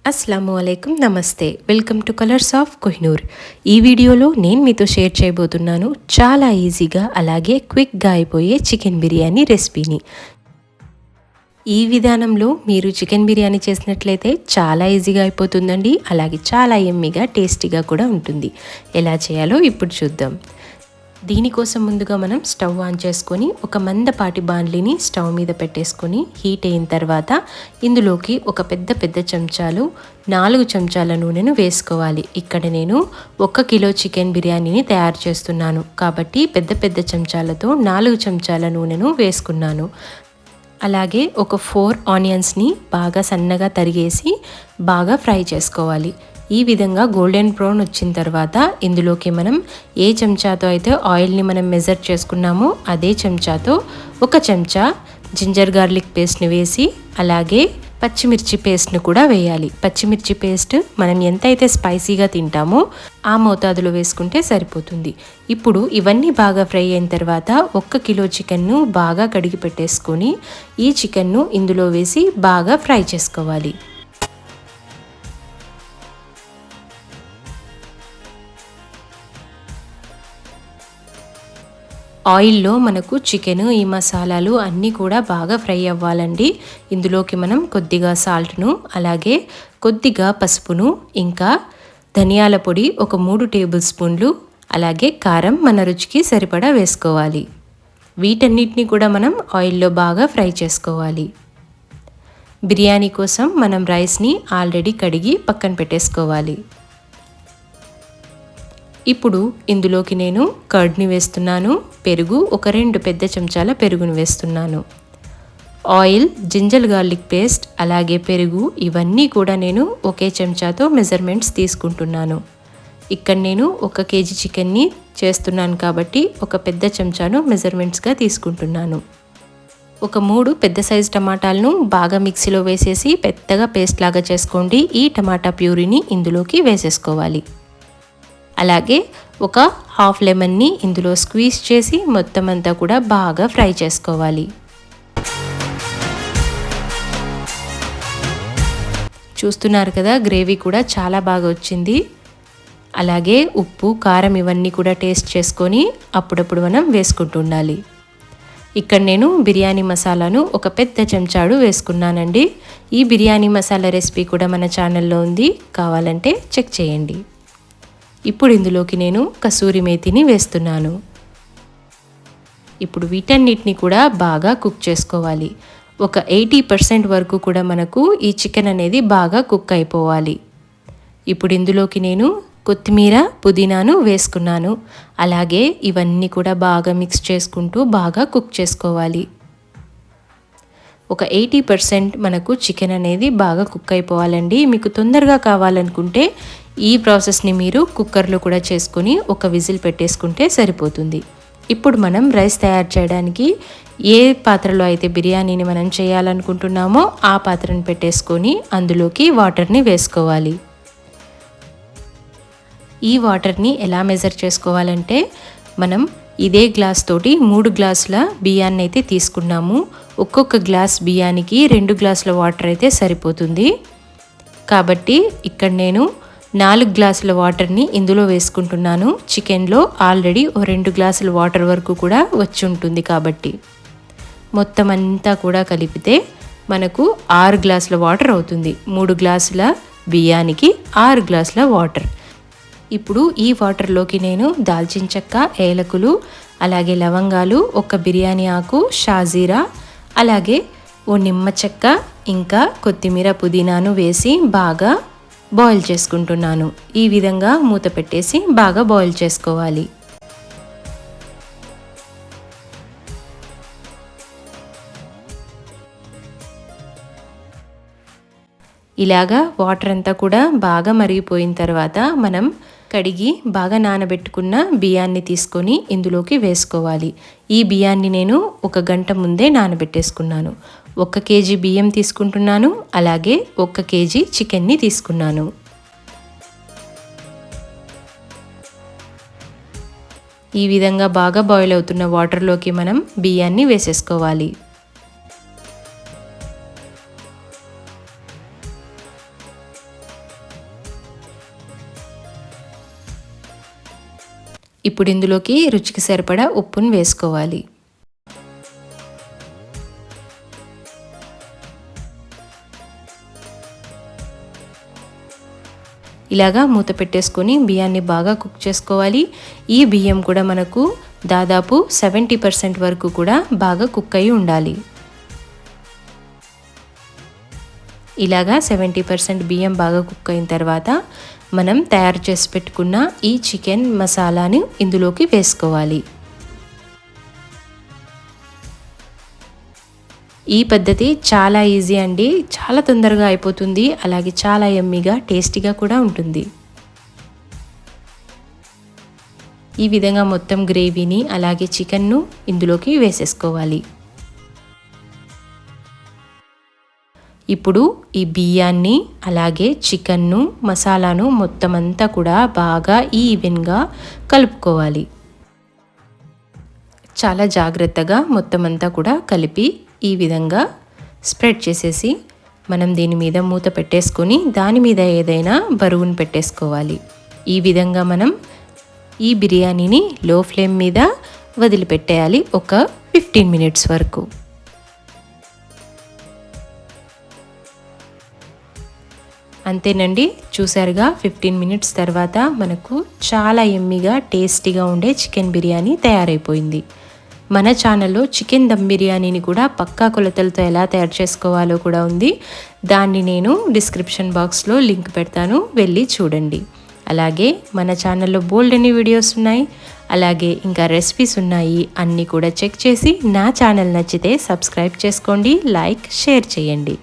అస్సలాముఅలైకుం నమస్తే welcome to colours of Kohinoor. ఈ వీడియోలో నేను మీతో షేర్ చేయబోతున్నాను చాలా ఈజీగా అలాగే క్విక్గా అయిపోయే చికెన్ బిర్యానీ రెసిపీని. ఈ విధానంలో మీరు చికెన్ బిర్యానీ చేసినట్లయితే చాలా ఈజీగా అయిపోతుందండి. అలాగే చాలా యమ్మీగా టేస్టీగా కూడా ఉంటుంది. ఎలా చేయాలో ఇప్పుడు చూద్దాం. దీనికోసం ముందుగా మనం స్టవ్ ఆన్ చేసుకొని ఒక మందపాటి బాండ్లీని స్టవ్ మీద పెట్టేసుకొని హీట్ అయిన తర్వాత ఇందులోకి ఒక పెద్ద చెంచాలు 4 చెంచాల నూనెను వేసుకోవాలి. ఇక్కడ నేను 1 కిలో చికెన్ బిర్యానీని తయారు చేస్తున్నాను కాబట్టి పెద్ద చెంచాలతో 4 చెంచాల నూనెను వేసుకున్నాను. అలాగే ఒక 4 ఆనియన్స్ని బాగా సన్నగా తరిగేసి బాగా ఫ్రై చేసుకోవాలి. ఈ విధంగా గోల్డెన్ బ్రౌన్ వచ్చిన తర్వాత ఇందులోకి మనం ఏ చెంచాతో అయితే ఆయిల్ని మనం మెజర్ చేసుకున్నామో అదే చెంచాతో 1 చెంచా జింజర్ గార్లిక్ పేస్ట్ని వేసి అలాగే పచ్చిమిర్చి పేస్ట్ను కూడా వేయాలి. పచ్చిమిర్చి పేస్ట్ మనం ఎంతైతే స్పైసీగా తింటామో ఆ మోతాదులో వేసుకుంటే సరిపోతుంది. ఇప్పుడు ఇవన్నీ బాగా ఫ్రై అయిన తర్వాత 1 కిలో చికెన్ను బాగా కడిగి పెట్టేసుకొని ఈ చికెన్ను ఇందులో వేసి బాగా ఫ్రై చేసుకోవాలి. ఆయిల్లో మనకు చికెన్ ఈ మసాలాలు అన్నీ కూడా బాగా ఫ్రై అవ్వాలండి. ఇందులోకి మనం కొద్దిగా సాల్ట్ను అలాగే కొద్దిగా పసుపును ఇంకా ధనియాల పొడి ఒక 3 టేబుల్ స్పూన్లు అలాగే కారం మన రుచికి సరిపడా వేసుకోవాలి. వీటన్నిటిని కూడా మనం ఆయిల్లో బాగా ఫ్రై చేసుకోవాలి. బిర్యానీ కోసం మనం రైస్ని ఆల్రెడీ కడిగి పక్కన పెట్టేసుకోవాలి. ఇప్పుడు ఇందులోకి నేను కర్డ్ని వేస్తున్నాను. పెరుగు ఒక 2 పెద్ద చెంచాల పెరుగును వేస్తున్నాను. ఆయిల్, జింజర్ గార్లిక్ పేస్ట్ అలాగే పెరుగు ఇవన్నీ కూడా నేను ఒకే చెంచాతో మెజర్మెంట్స్ తీసుకుంటున్నాను. ఇక్కడ నేను 1 కేజీ చికెన్ని చేస్తున్నాను కాబట్టి ఒక పెద్ద చెంచాను మెజర్మెంట్స్గా తీసుకుంటున్నాను. ఒక 3 పెద్ద సైజు టమాటాలను బాగా మిక్సీలో వేసేసి పెద్దగా పేస్ట్ లాగా చేసుకోండి. ఈ టమాటా ప్యూరీని ఇందులోకి వేసేసుకోవాలి. అలాగే ఒక హాఫ్ లెమన్ని ఇందులో స్క్వీజ్ చేసి మొత్తం అంతా కూడా బాగా ఫ్రై చేసుకోవాలి. చూస్తున్నారు కదా, గ్రేవీ కూడా చాలా బాగా వచ్చింది. అలాగే ఉప్పు, కారం ఇవన్నీ కూడా టేస్ట్ చేసుకొని అప్పుడప్పుడు మనం వేసుకుంటూ ఉండాలి. ఇక్కడ నేను బిర్యానీ మసాలాను ఒక పెద్ద చెంచాడు వేసుకున్నానండి. ఈ బిర్యానీ మసాలా రెసిపీ కూడా మన ఛానల్లో ఉంది, కావాలంటే చెక్ చేయండి. ఇప్పుడు ఇందులోకి నేను కసూరి మేతిని వేస్తున్నాను. ఇప్పుడు వీటన్నిటిని కూడా బాగా కుక్ చేసుకోవాలి. ఒక 80% వరకు కూడా మనకు ఈ చికెన్ అనేది బాగా కుక్ అయిపోవాలి. ఇప్పుడు ఇందులోకి నేను కొత్తిమీర, పుదీనాను వేసుకున్నాను. అలాగే ఇవన్నీ కూడా బాగా మిక్స్ చేసుకుంటూ బాగా కుక్ చేసుకోవాలి. ఒక 80% మనకు చికెన్ అనేది బాగా కుక్ అయిపోవాలండి. మీకు తొందరగా కావాలనుకుంటే ఈ ప్రాసెస్ని మీరు కుక్కర్లో కూడా చేసుకొని ఒక విజిల్ పెట్టేసుకుంటే సరిపోతుంది. ఇప్పుడు మనం రైస్ తయారు చేయడానికి ఏ పాత్రలో అయితే బిర్యానీని మనం చేయాలనుకుంటున్నామో ఆ పాత్రను పెట్టేసుకొని అందులోకి వాటర్ని వేసుకోవాలి. ఈ వాటర్ని ఎలా మెజర్ చేసుకోవాలంటే మనం ఇదే గ్లాస్ తోటి 3 గ్లాసుల బియ్యాన్ని అయితే తీసుకున్నాము. ఒక్కొక్క గ్లాస్ బియ్యానికి 2 గ్లాసుల వాటర్ అయితే సరిపోతుంది. కాబట్టి ఇక్కడ నేను 4 గ్లాసుల వాటర్ని ఇందులో వేసుకుంటున్నాను. చికెన్లో ఆల్రెడీ 2 గ్లాసుల వాటర్ వరకు కూడా వచ్చి ఉంటుంది కాబట్టి మొత్తం అంతా కూడా కలిపితే మనకు 6 గ్లాసుల వాటర్ అవుతుంది. 3 గ్లాసుల బియ్యానికి 6 గ్లాసుల వాటర్. ఇప్పుడు ఈ వాటర్లోకి నేను దాల్చిన చెక్క, ఏలకులు అలాగే లవంగాలు, ఒక బిర్యానీ ఆకు, షాజీరా అలాగే ఓ నిమ్మ చెక్క ఇంకా కొత్తిమీర, పుదీనాను వేసి బాగా బాయిల్ చేసుకుంటున్నాను. ఈ విధంగా మూత పెట్టేసి బాగా బాయిల్ చేసుకోవాలి. ఇలాగా వాటర్ అంతా కూడా బాగా మరిగిపోయిన తర్వాత మనం కడిగి బాగా నానబెట్టుకున్న బియ్యాన్ని తీసుకొని ఇందులోకి వేసుకోవాలి. ఈ బియ్యాన్ని నేను 1 గంట ముందే నానబెట్టేసుకున్నాను. 1 కేజీ బియ్యం తీసుకుంటున్నాను. అలాగే 1 కేజీ చికెన్ని తీసుకున్నాను. ఈ విధంగా బాగా బాయిల్ అవుతున్న వాటర్లోకి మనం బియ్యాన్ని వేసేసుకోవాలి. ఇప్పుడు ఇందులోకి రుచికి సరిపడా ఉప్పును వేసుకోవాలి. ఇలాగా మూత పెట్టేసుకొని బియ్యాన్ని బాగా కుక్ చేసుకోవాలి. ఈ బియ్యం కూడా మనకు దాదాపు 70% వరకు కూడా బాగా కుక్ అయి ఉండాలి. ఇలాగా 70% బియ్యం బాగా కుక్ అయిన తర్వాత మనం తయారు చేసి పెట్టుకున్న ఈ చికెన్ మసాలాని ఇందులోకి వేసుకోవాలి. ఈ పద్ధతి చాలా ఈజీ అండి. చాలా తొందరగా అయిపోతుంది. అలాగే చాలా యమ్మీగా టేస్టీగా కూడా ఉంటుంది. ఈ విధంగా మొత్తం గ్రేవీని అలాగే చికెన్ను ఇందులోకి వేసేసుకోవాలి. ఇప్పుడు ఈ బియ్యాన్ని అలాగే చికెన్ను మసాలాను మొత్తం అంతా కూడా బాగా ఈవెన్గా కలుపుకోవాలి. చాలా జాగ్రత్తగా మొత్తం అంతా కూడా కలిపి ఈ విధంగా స్ప్రెడ్ చేసేసి మనం దీని మీద మూత పెట్టేసుకొని దాని మీద ఏదైనా బరువును పెట్టేసుకోవాలి. ఈ విధంగా మనం ఈ బిర్యానీని లో ఫ్లేమ్ మీద వదిలిపెట్టేయాలి ఒక 15 మినిట్స్ వరకు. అంతేనండి, చూసారుగా 15 మినిట్స్ తర్వాత మనకు చాలా యమ్మీగా టేస్టీగా ఉండే చికెన్ బిర్యానీ తయారైపోయింది. మన ఛానల్లో చికెన్ దమ్ బిర్యానీని కూడా పక్కా కొలతలతో ఎలా తయారు చేసుకోవాలో కూడా ఉంది. దాన్ని నేను డిస్క్రిప్షన్ బాక్స్లో లింక్ పెడతాను, వెళ్ళి చూడండి. అలాగే మన ఛానల్లో బోల్డ్ అన్ని వీడియోస్ ఉన్నాయి, అలాగే ఇంకా రెసిపీస్ ఉన్నాయి. అన్నీ కూడా చెక్ చేసి నా ఛానల్ నచ్చితే సబ్స్క్రైబ్ చేసుకోండి, లైక్, షేర్ చేయండి.